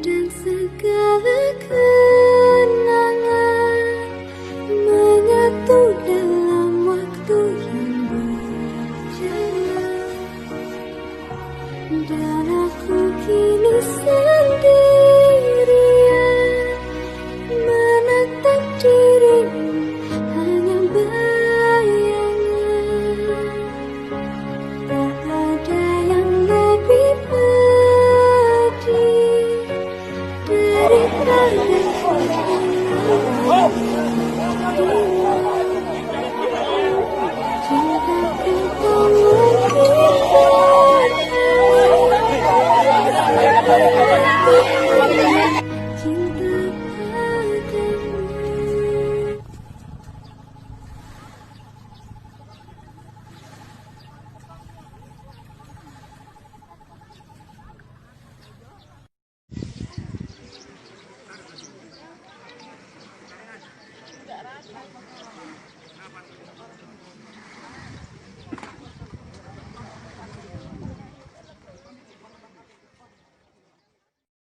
dan segala kenangan menyatu dalam waktu yang berjalan, dan aku kini sendirian menatap dirimu, hanya bayangan. Tak ada yang lebih pedih daripada cintaku kau menghibur cinta padamu. Enggak rata.